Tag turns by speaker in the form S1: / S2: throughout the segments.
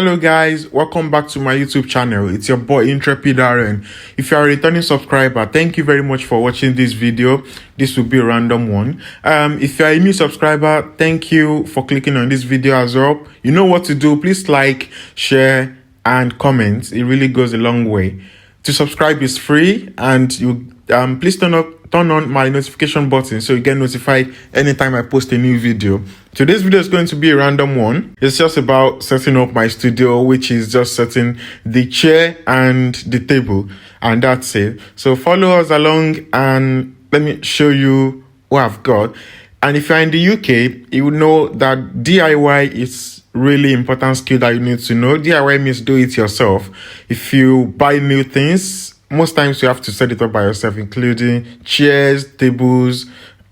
S1: Hello guys, welcome back to my YouTube channel. It's your boy Intrepid RN. If you are a returning subscriber, thank you very much for watching this video. This will be a random one. If you are a new subscriber, thank you for clicking on this video as well. You know what to do. Please like, share and comment. It really goes a long way. To subscribe is free, and you please turn on my notification button so you get notified anytime I post a new video. Today's video is going to be a random one. It's just about setting up my studio, which is just setting the chair and the table, and that's it. So follow us along and let me show you what I've got. And if you're in the UK, you will know that DIY is really important skill that you need to know. DIY means do it yourself. If you buy new things, most times you have to set it up by yourself, including chairs, tables,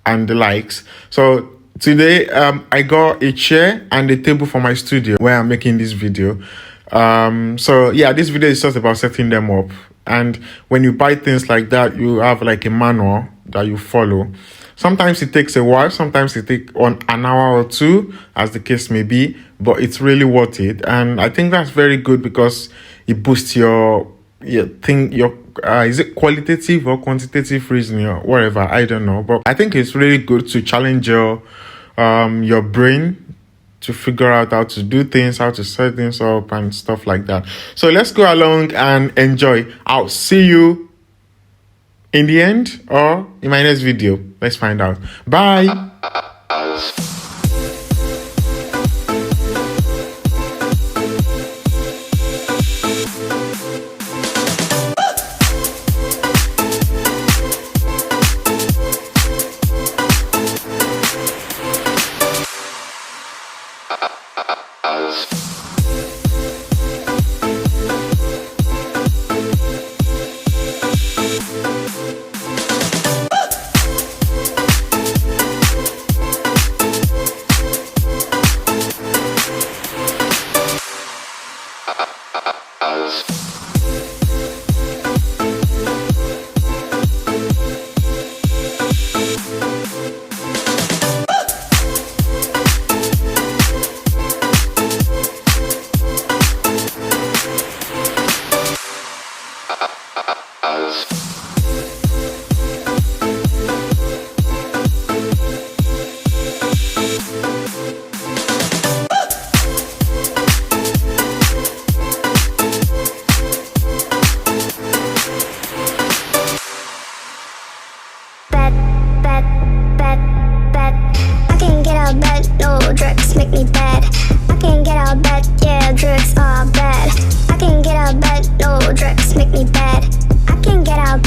S1: and the likes. So today, I got a chair and a table for my studio where I'm making this video. So yeah, this video is just about setting them up. And when you buy things like that, you have like a manual that you follow. Sometimes it takes a while, sometimes it takes an hour or two, as the case may be, but it's really worth it. And I think that's very good because it boosts your is it qualitative or quantitative reasoning or whatever, I don't know, but I think it's really good to challenge your brain to figure out how to do things, how to set things up and stuff like that. So let's go along and enjoy. I'll see you in the end or in my next video. Let's find out. Bye.
S2: Make me bad. I can't get out of bed, yeah, drugs are bad. I can't get out of bed, no drugs make me bad. I can't get out of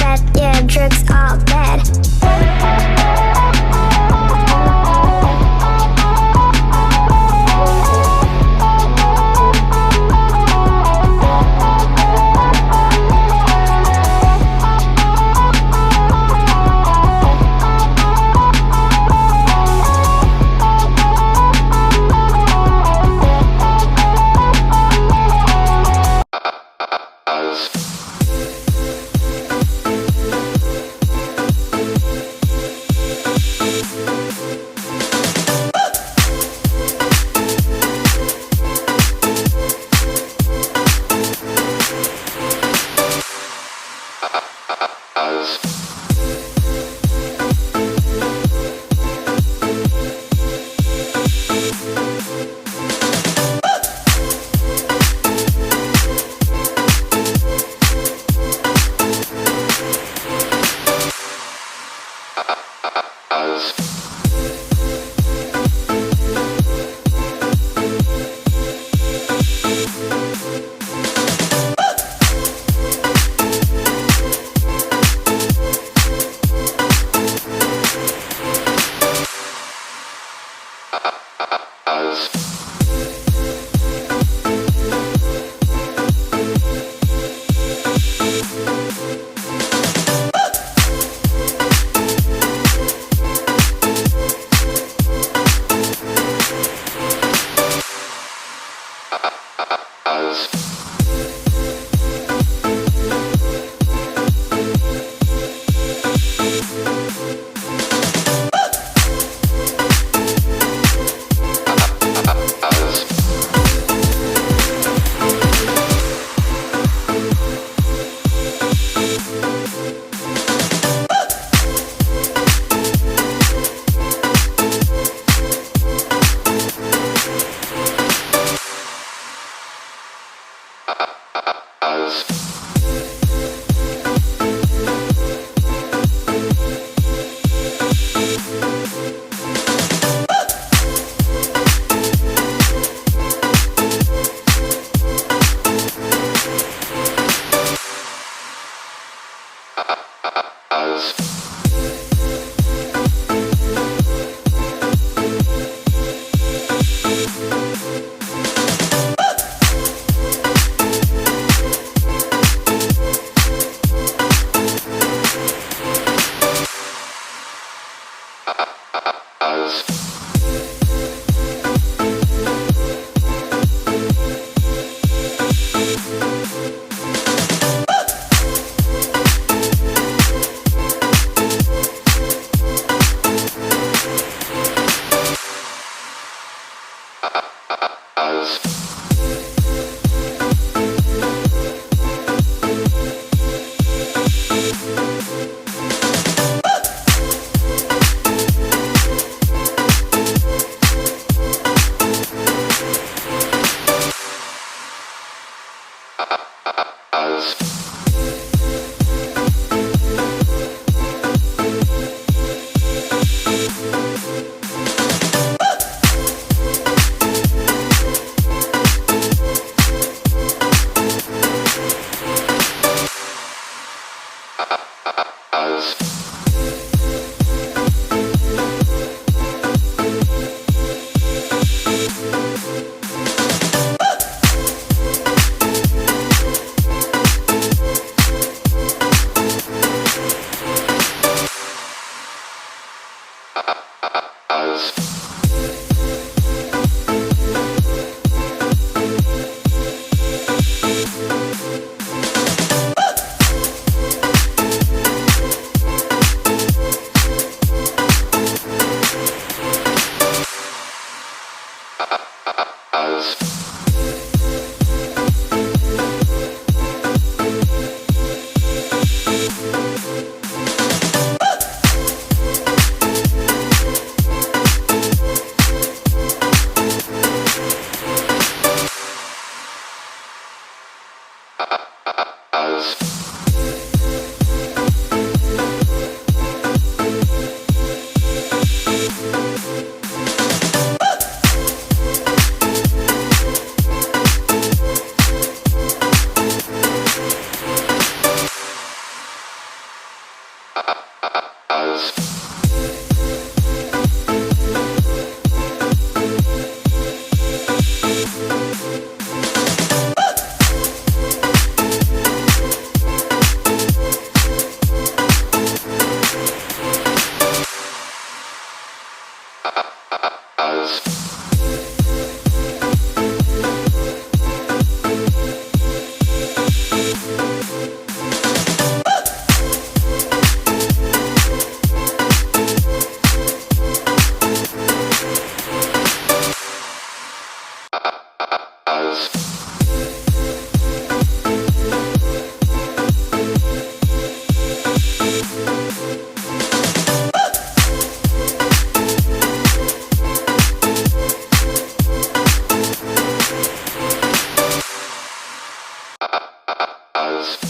S3: Us.